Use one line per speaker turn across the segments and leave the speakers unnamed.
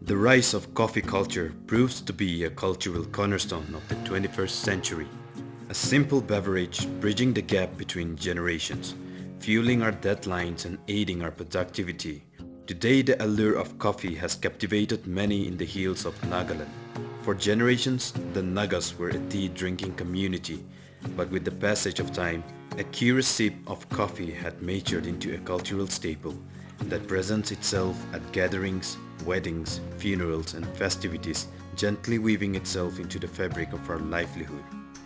The rise of coffee culture proves to be a cultural cornerstone of the 21st century. A simple beverage bridging the gap between generations, fueling our deadlines and aiding our productivity. Today the allure of coffee has captivated many in the hills of Nagaland. For generations, the Nagas were a tea-drinking community, but with the passage of time, a curious sip of coffee had matured into a cultural staple that presents itself at gatherings, weddings, funerals and festivities, gently weaving itself into the fabric of our livelihood.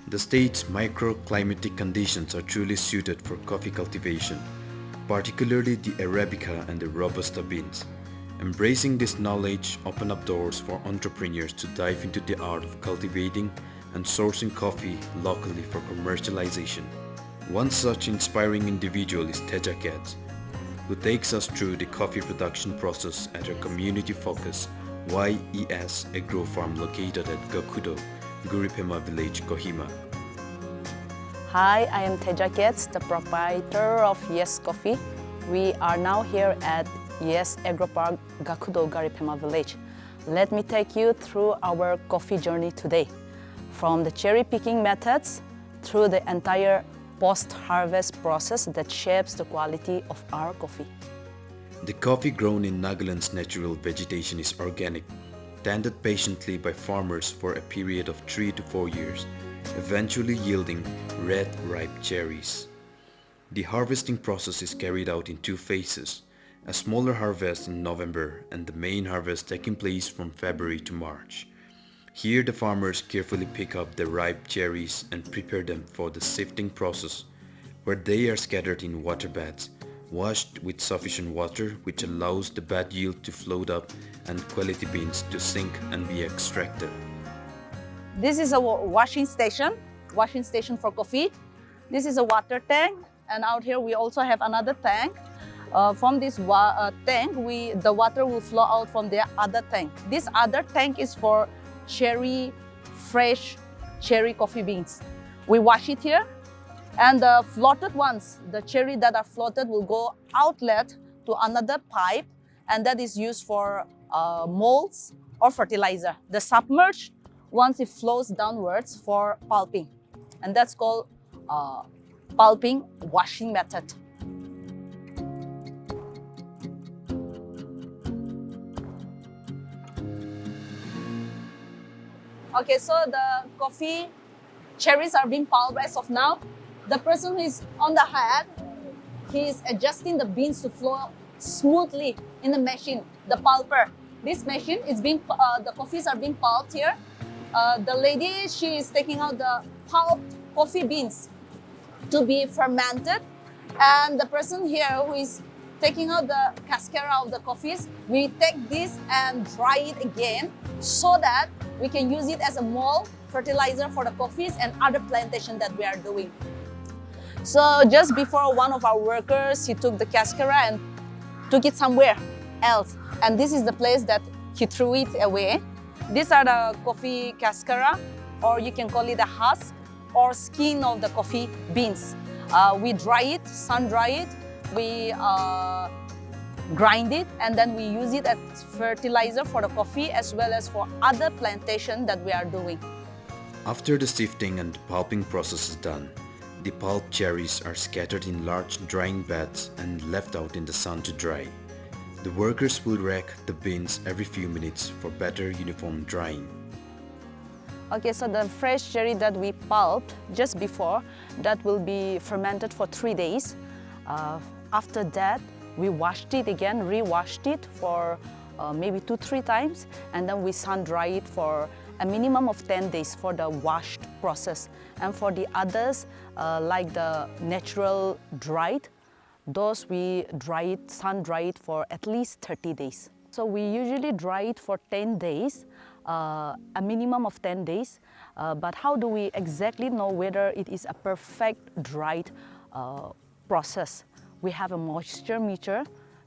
The state's microclimatic conditions are truly suited for coffee cultivation, particularly the Arabica and the Robusta beans. Embracing this knowledge opened up doors for entrepreneurs to dive into the art of cultivating and sourcing coffee locally for commercialization. One such inspiring individual is Teja Katz, who takes us through the coffee production process at her community-focused Y.E.S Agro Farm located at Gakudo, Guripema Village, Kohima.
Hi, I am Teja Katz, the proprietor of Y.E.S Coffee. We are now here at Y.E.S Agro Park, Gakudo, Guripema Village. Let me take you through our coffee journey today, from the cherry picking methods through the entire post-harvest process that shapes the quality of our coffee.
The coffee grown in Nagaland's natural vegetation is organic, tended patiently by farmers for a period of 3 to 4 years, eventually yielding red, ripe cherries. The harvesting process is carried out in 2 phases, a smaller harvest in November and the main harvest taking place from February to March. Here the farmers carefully pick up the ripe cherries and prepare them for the sifting process, where they are scattered in water baths, washed with sufficient water which allows the bad yield to float up and quality beans to sink and be extracted.
This is a washing station for coffee. This is a water tank, and out here we also have another tank. From this tank, the water will flow out from the other tank. This other tank is for fresh cherry coffee beans. We wash it here, and the floated ones, the cherry that are floated, will go outlet to another pipe, and that is used for molds or fertilizer. The submerged, once it flows downwards for pulping, and that's called pulping washing method. Okay, so the coffee cherries are being pulped as of now. The person who is on the head, he is adjusting the beans to flow smoothly in the machine, the pulper. This machine is the coffees are being pulped here. The lady, she is taking out the pulped coffee beans to be fermented. And the person here who is taking out the cascara of the coffees, we take this and dry it again so that we can use it as a mold fertilizer for the coffees and other plantation that we are doing. So just before, one of our workers, he took the cascara and took it somewhere else. And this is the place that he threw it away. These are the coffee cascara, or you can call it the husk or skin of the coffee beans. We dry it, sun dry it, we grind it, and then we use it as fertilizer for the coffee as well as for other plantation that we are doing.
After the sifting and pulping process is done, the pulped cherries are scattered in large drying beds and left out in the sun to dry. The workers will rack the beans every few minutes for better uniform drying.
Okay, so the fresh cherry that we pulped just before, that will be fermented for 3 days. After that, we washed it again, re-washed it for maybe 2-3 times, and then we sun dry it for a minimum of 10 days for the washed process. And for the others, like the natural dried, those we sun dry it for at least 30 days. So we usually dry it for 10 days, a minimum of 10 days. But how do we exactly know whether it is a perfect dried process? We have a moisture meter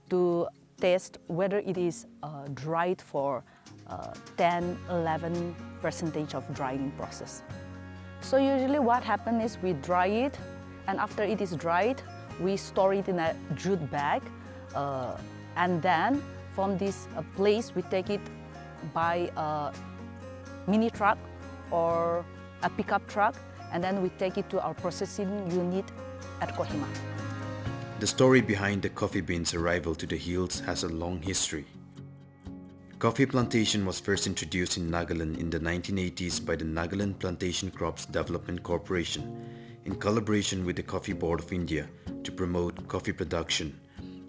to test whether it is dried for 10–11% of drying process. So usually what happens is we dry it, and after it is dried, we store it in a jute bag, and then from this place we take it by a mini truck or a pickup truck, and then we take it to our processing unit at Kohima.
The story behind the coffee beans' arrival to the hills has a long history. Coffee plantation was first introduced in Nagaland in the 1980s by the Nagaland Plantation Crops Development Corporation in collaboration with the Coffee Board of India to promote coffee production.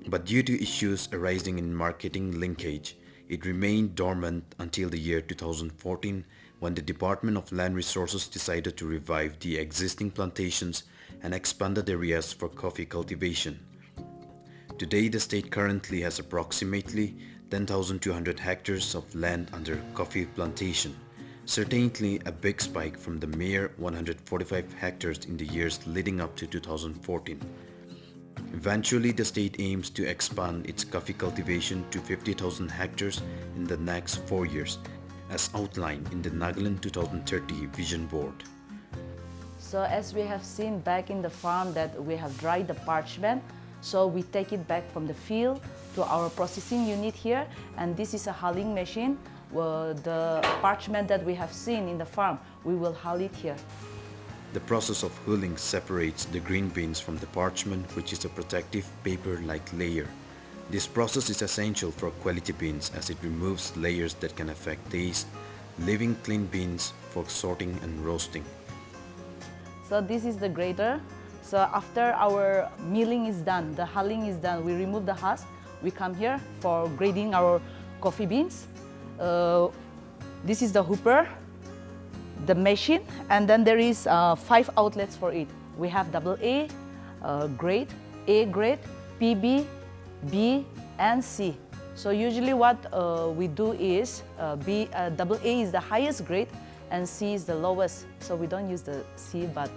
But due to issues arising in marketing linkage, it remained dormant until the year 2014 when the Department of Land Resources decided to revive the existing plantations and expanded areas for coffee cultivation. Today, the state currently has approximately 10,200 hectares of land under coffee plantation, certainly a big spike from the mere 145 hectares in the years leading up to 2014. Eventually, the state aims to expand its coffee cultivation to 50,000 hectares in the next 4 years, as outlined in the Nagaland 2030 Vision Board.
So as we have seen back in the farm that we have dried the parchment, so we take it back from the field to our processing unit here, and this is a hulling machine. The parchment that we have seen in the farm, we will hull it here.
The process of hulling separates the green beans from the parchment, which is a protective paper-like layer. This process is essential for quality beans as it removes layers that can affect taste, leaving clean beans for sorting and roasting.
So this is the grater. So after our milling is done, the hulling is done, we remove the husk. We come here for grading our coffee beans. This is the hooper, the machine, and then there is 5 outlets for it. We have AA, grade, A grade, PB, B, and C. So usually what we do is AA is the highest grade and C is the lowest. So we don't use the C, but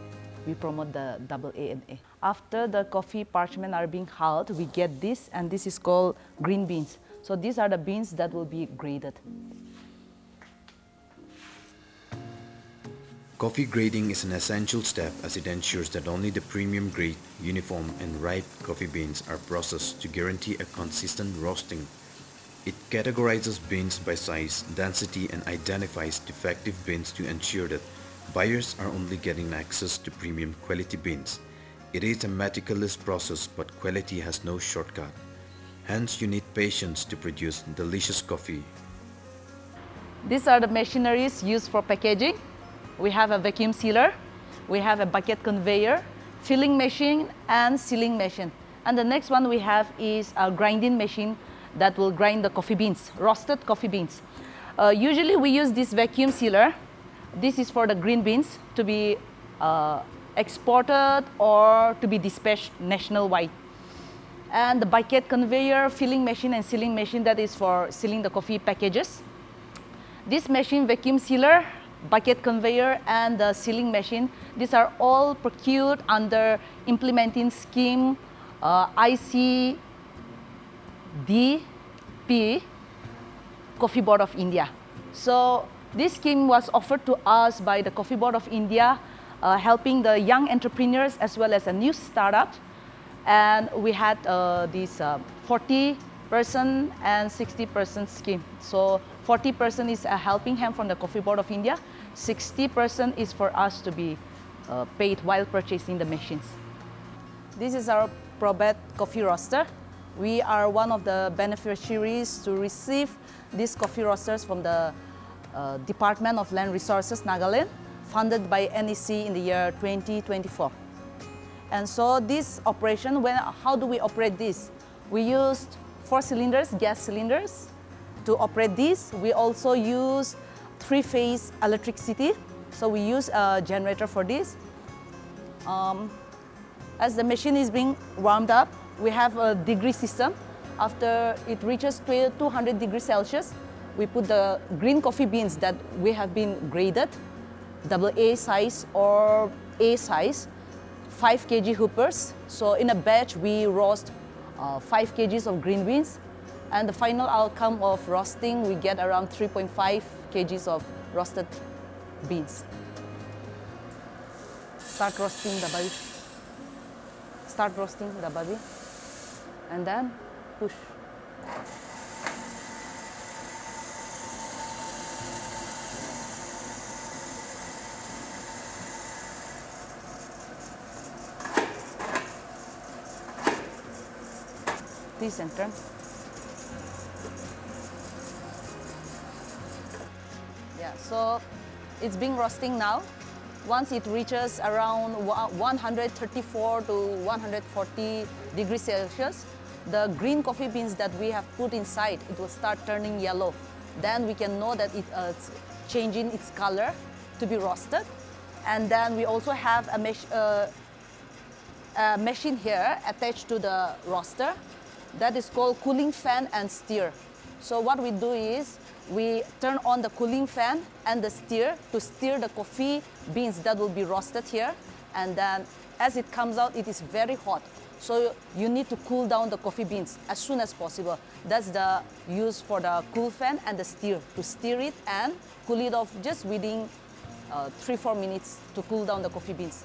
we promote the AA and A. After the coffee parchment are being hulled, we get this, and this is called green beans. So these are the beans that will be graded.
Coffee grading is an essential step as it ensures that only the premium grade, uniform and ripe coffee beans are processed to guarantee a consistent roasting. It categorizes beans by size, density and identifies defective beans to ensure that buyers are only getting access to premium quality beans. It is a meticulous process, but quality has no shortcut. Hence, you need patience to produce delicious coffee.
These are the machineries used for packaging. We have a vacuum sealer, we have a bucket conveyor, filling machine and sealing machine. And the next one we have is a grinding machine that will grind the coffee beans, roasted coffee beans. Usually we use this vacuum sealer. This is for the green beans to be exported or to be dispatched nationwide. And the bucket conveyor, filling machine and sealing machine, that is for sealing the coffee packages. This machine, vacuum sealer, bucket conveyor and the sealing machine, these are all procured under implementing scheme ICDP, Coffee Board of India. So this scheme was offered to us by the Coffee Board of India, helping the young entrepreneurs as well as a new startup. And we had this 40% and 60% scheme. So 40% is a helping hand from the Coffee Board of India. 60% is for us to be paid while purchasing the machines. This is our Probet coffee roaster. We are one of the beneficiaries to receive these coffee roasters from the Department of Land Resources, Nagaland, funded by NEC in the year 2024. And so this operation, how do we operate this? We used 4 cylinders, gas cylinders, to operate this. We also use 3-phase electricity. So we use a generator for this. As the machine is being warmed up, we have a degree system. After it reaches 200 degrees Celsius, we put the green coffee beans that we have been graded, AA size or A size, 5 kg hoopers. So in a batch, we roast 5 kgs of green beans. And the final outcome of roasting, we get around 3.5 kgs of roasted beans. Start roasting the baby. Start roasting the baby. And then push. twist and turn. Yeah, so it's being roasting now. Once it reaches around 134 to 140 degrees Celsius, the green coffee beans that we have put inside, it will start turning yellow. Then we can know that it's changing its color to be roasted. And then we also have a machine here attached to the roaster that is called cooling fan and stir. So what we do is we turn on the cooling fan and the stir to stir the coffee beans that will be roasted here. And then as it comes out, it is very hot. So you need to cool down the coffee beans as soon as possible. That's the use for the cool fan and the stir, to stir it and cool it off just within 3-4 minutes to cool down the coffee beans.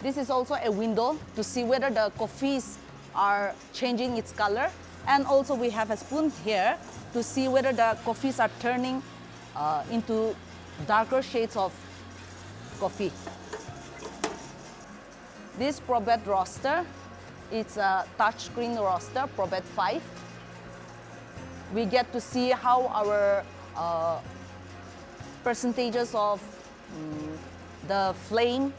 This is also a window to see whether the coffees are changing its color. And also we have a spoon here to see whether the coffees are turning into darker shades of coffee. This Probet roaster, it's a touchscreen roaster, Probet 5. We get to see how our percentages of the flame,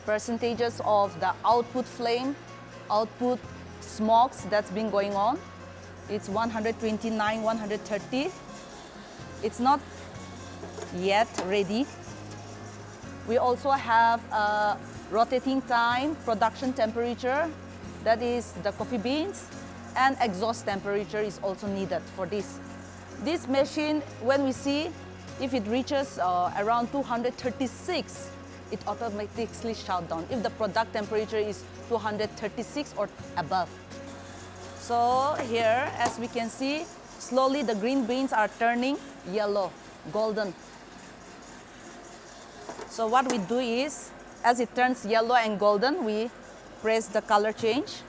percentages of the output flame, output smokes that's been going on. It's 129, 130. It's not yet ready. We also have a rotating time, production temperature, that is the coffee beans, and exhaust temperature is also needed for this. This machine, when we see if it reaches around 236, it automatically shuts down if the product temperature is 236 or above. So here, as we can see, slowly the green beans are turning yellow, golden. So what we do is, as it turns yellow and golden, we press the color change.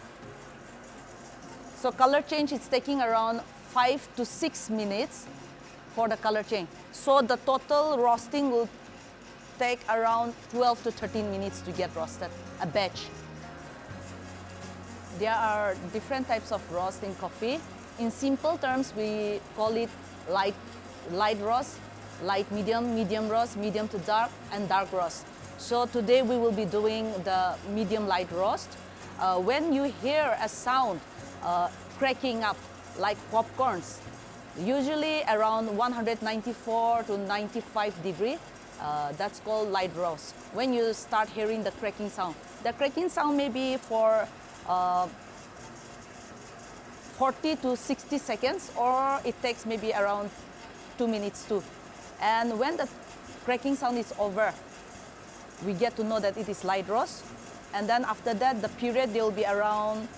So color change is taking around 5 to 6 minutes for the color change. So the total roasting will take around 12 to 13 minutes to get roasted, a batch. There are different types of roast in coffee. In simple terms, we call it light roast, light medium, medium roast, medium to dark, and dark roast. So today we will be doing the medium light roast. When you hear a sound cracking up like popcorns, usually around 194 to 95 degrees, that's called light roast. When you start hearing the cracking sound may be for 40 to 60 seconds, or it takes maybe around 2 minutes too. And when the cracking sound is over, we get to know that it is light roast. And then after that, the period there will be around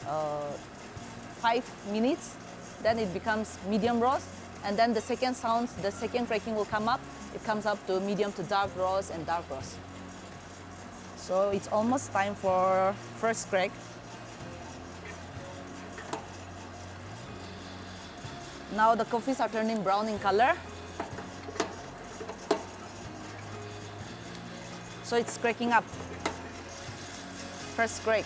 5 minutes. Then it becomes medium roast. And then the second cracking will come up. It comes up to medium to dark roast and dark roast. So it's almost time for first crack. Now the coffees are turning brown in color. So it's cracking up. First crack.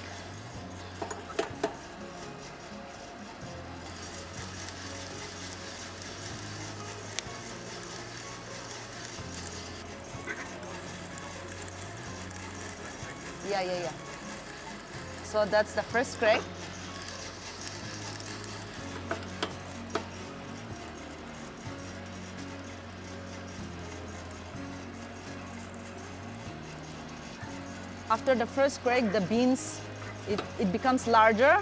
Yeah. So that's the first crack. After the first crack, the beans, it becomes larger,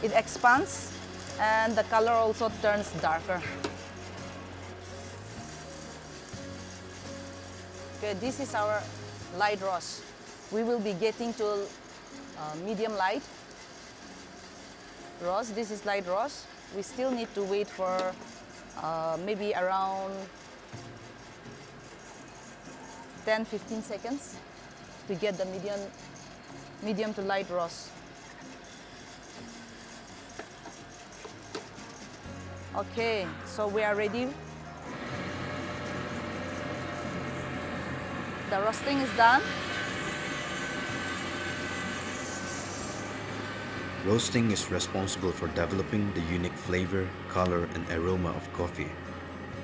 it expands, and the color also turns darker. Okay, this is our light roast. We will be getting to medium light roast. This is light roast. We still need to wait for maybe around 10-15 seconds to get the medium to light roast. Okay, so we are ready. The roasting is done.
Roasting is responsible for developing the unique flavor, color, and aroma of coffee.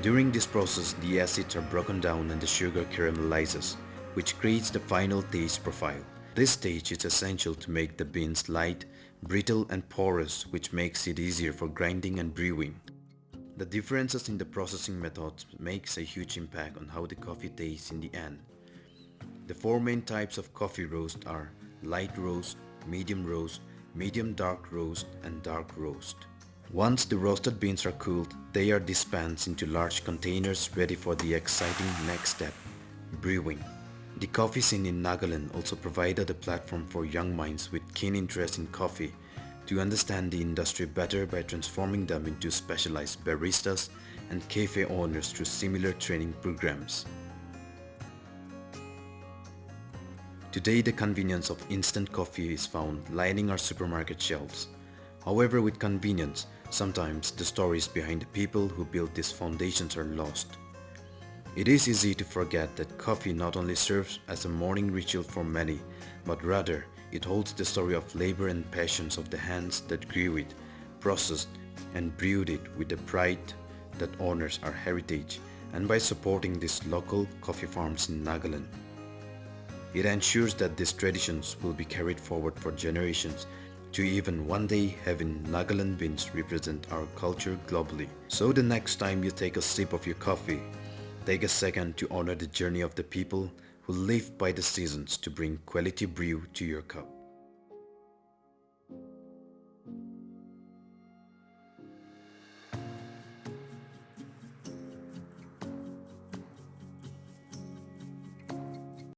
During this process, the acids are broken down and the sugar caramelizes, which creates the final taste profile. This stage is essential to make the beans light, brittle, and porous, which makes it easier for grinding and brewing. The differences in the processing methods makes a huge impact on how the coffee tastes in the end. The four main types of coffee roast are light roast, medium dark roast, and dark roast. Once the roasted beans are cooled, they are dispensed into large containers ready for the exciting next step, brewing. The coffee scene in Nagaland also provided a platform for young minds with keen interest in coffee to understand the industry better by transforming them into specialized baristas and cafe owners through similar training programs. Today, the convenience of instant coffee is found lining our supermarket shelves. However, with convenience, sometimes the stories behind the people who built these foundations are lost. It is easy to forget that coffee not only serves as a morning ritual for many, but rather it holds the story of labor and passions of the hands that grew it, processed, and brewed it with the pride that honors our heritage, and by supporting these local coffee farms in Nagaland. It ensures that these traditions will be carried forward for generations to even one day having Nagaland beans represent our culture globally. So the next time you take a sip of your coffee, take a second to honor the journey of the people who live by the seasons to bring quality brew to your cup.